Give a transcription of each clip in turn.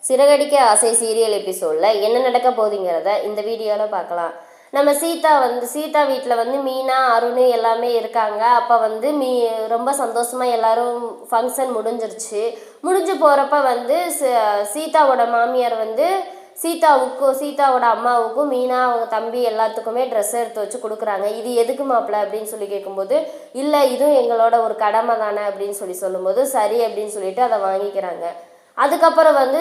சிறகடிக்க ஆசை சீரியல் எபிசோடில் என்ன நடக்க போகுதுங்கிறத இந்த வீடியோவில் பார்க்கலாம். நம்ம சீதா வீட்டில் வந்து மீனா அருண் எல்லாமே இருக்காங்க. அப்போ வந்து ரொம்ப சந்தோஷமாக எல்லாரும் ஃபங்க்ஷன் முடிஞ்சு போகிறப்ப வந்து சீதாவோட மாமியார் வந்து சீதாவோட அம்மாவுக்கும் மீனா அவங்க தம்பி எல்லாத்துக்குமே ட்ரெஸ் எடுத்து வச்சு கொடுக்குறாங்க. இது எதுக்கு மாப்பிள்ள அப்படின்னு சொல்லி கேட்கும்போது, இல்லை இதுவும் எங்களோட ஒரு கடமை தானே அப்படின்னு சொல்லும்போது, சரி அப்படின்னு சொல்லிட்டு அதை வாங்கிக்கிறாங்க. அதுக்கப்புறம் வந்து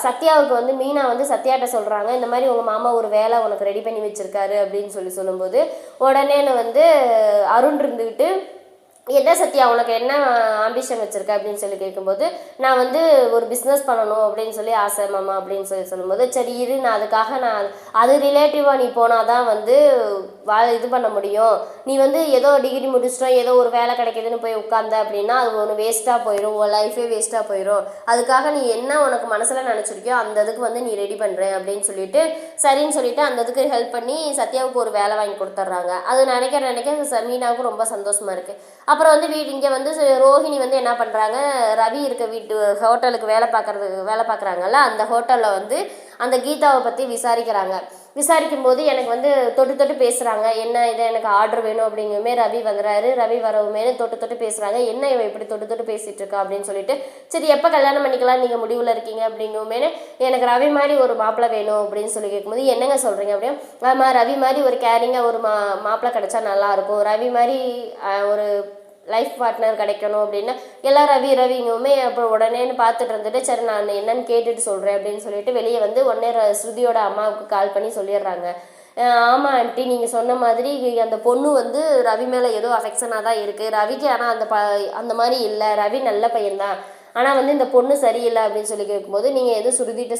சத்யாவுக்கு வந்து மீனா வந்து சத்யாட்ட சொல்கிறாங்க, இந்த மாதிரி உங்கள் மாமா ஒரு வேலை உனக்கு ரெடி பண்ணி வச்சுருக்காரு அப்படின்னு சொல்லும்போது, உடனே வந்து அருண் இருந்துக்கிட்டு, என்ன சத்யா உனக்கு என்ன ஆம்பிஷன் வச்சுருக்க அப்படின்னு சொல்லி கேட்கும்போது, நான் வந்து ஒரு பிஸ்னஸ் பண்ணணும் அப்படின்னு சொல்லி ஆசை மாமா அப்படின்னு சொல்லும்போது, சரி இரு நான் அதுக்காக அது ரிலேட்டிவாக நீ போனால் தான் வந்து இது பண்ண முடியும். நீ வந்து ஏதோ டிகிரி முடிச்சிட்டோம் ஏதோ ஒரு வேலை கிடைக்கிதுன்னு போய் உட்காந்த அப்படின்னா அது ஒன்று வேஸ்ட்டாக போயிடும், உன் லைஃபே வேஸ்ட்டாக போயிடும். அதுக்காக நீ என்ன உனக்கு மனசில் நினச்சிருக்கியோ அந்த இதுக்கு வந்து நீ ரெடி பண்ணுறேன் அப்படின்னு சொல்லிட்டு சரின்னு சொல்லிட்டு அந்த இதுக்கு ஹெல்ப் பண்ணி சத்யாவுக்கு ஒரு வேலை வாங்கி கொடுத்துட்றாங்க. அது நினைக்க மீனாவுக்கு ரொம்ப சந்தோஷமாக இருக்குது. அப்புறம் வந்து இங்கே வந்து ரோஹிணி வந்து என்ன பண்ணுறாங்க, ரவி இருக்க வீட்டு ஹோட்டலுக்கு வேலை பார்க்குறாங்கல்ல, அந்த ஹோட்டலில் வந்து அந்த கீதாவை பற்றி விசாரிக்கும் போது எனக்கு வந்து தொட்டு பேசுகிறாங்க. என்ன இதை எனக்கு ஆர்டர் வேணும் அப்படிங்குமே ரவி வந்துடுறாரு. ரவி வரவுமே தொட்டு பேசுகிறாங்க. என்ன இவன் இப்படி தொட்டு பேசிகிட்டு இருக்கா அப்படின்னு சொல்லிட்டு, சரி எப்போ கல்யாணம் பண்ணிக்கலாம் நீங்கள் முடிவில் இருக்கீங்க அப்படிங்குமே, எனக்கு ரவி மாதிரி ஒரு மாப்பிள்ளை வேணும் அப்படின்னு சொல்லி கேட்கும்போது, என்னங்க சொல்கிறீங்க அப்படின்னா, ஆமாம் ரவி மாதிரி ஒரு கேரிங்காக ஒரு மாப்பிள்ளை கிடச்சா நல்லாயிருக்கும், ரவி மாதிரி ஒரு லைஃப் பார்ட்னர் கிடைக்கணும் அப்படின்னா எல்லாம் ரவிங்குமே. அப்புறம் உடனேன்னு பார்த்துட்டு இருந்துட்டு, சரி நான் என்னன்னு கேட்டுட்டு சொல்கிறேன் அப்படின்னு சொல்லிட்டு வெளியே வந்து உடனே ஸ்ருதியோட அம்மாவுக்கு கால் பண்ணி சொல்லிடுறாங்க. ஆமாம் ஆண்டி நீங்கள் சொன்ன மாதிரி அந்த பொண்ணு வந்து ரவி மேலே ஏதோ அஃபெக்ஷனாக தான் இருக்குது. ரவிக்கு ஆனால் அந்த மாதிரி இல்லை, ரவி நல்ல பையன்தான், ஆனால் வந்து இந்த பொண்ணு சரியில்லை அப்படின்னு சொல்லி கேட்கும்போது, நீங்கள் எதுவும் ஸ்ருதிகிட்ட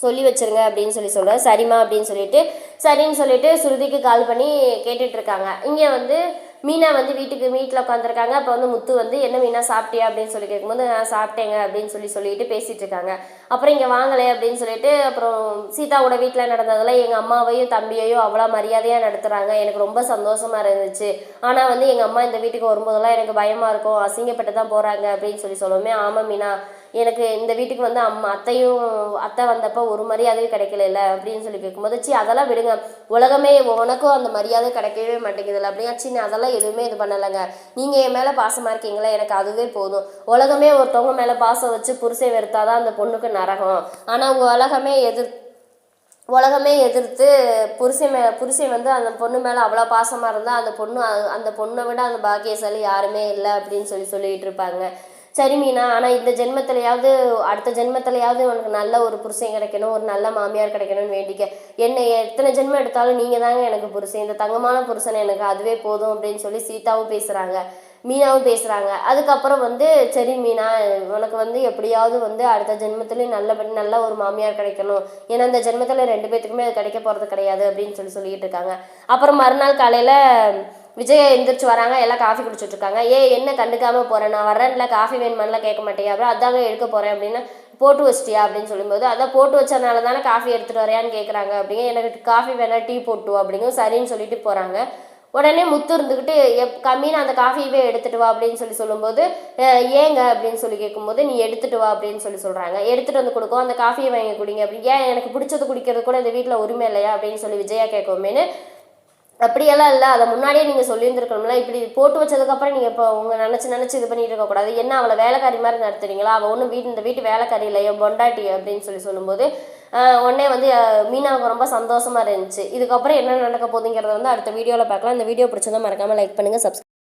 சொல்லி வச்சுருங்க அப்படின்னு சொல்கிறேன். சரிம்மா அப்படின்னு சரின்னு சொல்லிட்டு ஸ்ருதிக்கு கால் பண்ணி கேட்டுட்ருக்காங்க. இங்கே வந்து மீனா வந்து வீட்டில் உட்காந்துருக்காங்க. அப்போ வந்து முத்து வந்து என்ன மீனா சாப்பிட்டியா அப்படின்னு சொல்லி கேட்கும்போது, நான் சாப்பிட்டேங்க அப்படின்னு சொல்லிட்டு பேசிகிட்டு இருக்காங்க. அப்புறம் இங்கே வாங்கலை அப்படின்னு சொல்லிட்டு, அப்புறம் சீதாவோட வீட்டில் நடந்ததில் எங்கள் அம்மாவையும் தம்பியையும் அவ்வளோ மரியாதையாக நடத்துகிறாங்க. எனக்கு ரொம்ப சந்தோஷமாக இருந்துச்சு. ஆனால் வந்து எங்கள் அம்மா இந்த வீட்டுக்கு வரும்போதெல்லாம் எனக்கு பயமாக இருக்கும், அசிங்கப்பட்டு தான் போகிறாங்க அப்படின்னு சொல்லுவோமே. ஆமாம் மீனா, எனக்கு இந்த வீட்டுக்கு வந்து அத்தை வந்தப்போ ஒரு மரியாதையும் கிடைக்கல அப்படின்னு சொல்லி கேட்கும்போது, அதெல்லாம் விடுங்க, உலகமே உனக்கும் அந்த மரியாதை கிடைக்கவே மாட்டேங்குதுல்ல அப்படியாச்சு, அதெல்லாம் எதுவுமே இது பண்ணலைங்க, நீங்கள் என் மேலே பாசமாக இருக்கீங்களா, எனக்கு அதுவே போதும். உலகமே ஒருத்தவங்க மேலே பாசம் வச்சு புருஷை வெறுத்தாதான் அந்த பொண்ணுக்கு நரகம். ஆனால் உலகமே எதிர்த்து புருஷன் வந்து அந்த பொண்ணு மேலே அவ்வளோ பாசமாக இருந்தால் அந்த பொண்ணை விட அந்த பாக்கியசாலி யாருமே இல்லை அப்படின்னு சொல்லிட்டு இருப்பாங்க. சரி மீனா, ஆனால் இந்த ஜென்மத்திலையாவது அடுத்த ஜென்மத்திலையாவது உனக்கு நல்ல ஒரு புருஷன் கிடைக்கணும், ஒரு நல்ல மாமியார் கிடைக்கணும்னு வேண்டிக்க. என்ன எத்தனை ஜென்மம் எடுத்தாலும் நீங்கள் தாங்க எனக்கு புருஷன், இந்த தங்கமான புருஷனை எனக்கு அதுவே போதும் அப்படின்னு சொல்லி சீதாவும் பேசுகிறாங்க, மீனாவும் பேசுகிறாங்க. அதுக்கப்புறம் வந்து சரி மீனா, உனக்கு வந்து எப்படியாவது வந்து அடுத்த ஜென்மத்துலேயும் நல்ல ஒரு மாமியார் கிடைக்கணும், ஏன்னா இந்த ஜென்மத்தில் 2 பேத்துக்குமே அது கிடைக்க போகிறது கிடையாது அப்படின்னு சொல்லிட்டு இருக்காங்க. அப்புறம் மறுநாள் காலையில் விஜய் எந்திரிச்சு வராங்க. எல்லாம் காஃபி குடிச்சிட்டு இருக்காங்க. என்ன கண்டுக்காமல் போகிறேன், நான் வர்றேன்ல, காஃபி வேணுமான்லாம் கேட்க மாட்டேயா, அப்புறம் அதாங்க எடுக்க போகிறேன் அப்படின்னா, போட்டு வச்சிட்டியா அப்படின்னு சொல்லும்போது, அதான் போட்டு வச்சதுனால தானே காஃபி எடுத்துகிட்டு வரையான்னு கேட்குறாங்க அப்படிங்க. எனக்கு காஃபி வேணா டீ போட்டு அப்படிங்க. சரின்னு சொல்லிட்டு போகிறாங்க. உடனே முத்து இருந்துக்கிட்டு கம்மின்னு அந்த காஃபியவே எடுத்துகிட்டு வா அப்படின்னு சொல்லும்போது, ஏங்க அப்படின்னு சொல்லி கேட்கும்போது, நீ எடுத்துகிட்டு வா அப்படின்னு சொல்கிறாங்க. எடுத்துகிட்டு வந்து கொடுக்கும், அந்த காஃபியை வாங்கி குடிங்க அப்படி. ஏன் எனக்கு பிடிச்சது குடிக்கிறது கூட இந்த வீட்டில் உரிமை இல்லையா அப்படின்னு விஜயா கேட்குமேனு, அப்படியெல்லாம் இல்லை, அதை முன்னாடியே நீங்கள் சொல்லியிருந்துருக்கணும்ல, இப்படி போட்டு வச்சதுக்கப்புறம் நீங்கள் இப்போ உங்கள் நினச்சி இது பண்ணிட்டு இருக்கக்கூடாது, என்ன அவளை வேலைக்காரி மாதிரி நடத்துறீங்களா, அவள் ஒன்றும் இந்த வீட்டு வேலைக்காரி இல்லையோ பொண்டாட்டி அப்படின்னு சொல்லும்போது, உடனே வந்து மீனாவுக்கு ரொம்ப சந்தோஷமாக இருந்துச்சு. இதுக்கப்புறம் என்ன நடக்க போகுதுங்கிறத வந்து அடுத்த வீடியோவில் பார்க்கலாம். இந்த வீடியோ பிடிச்சதை மறக்காமல் லைக் பண்ணுங்கள், சப்ஸ்கிரைப்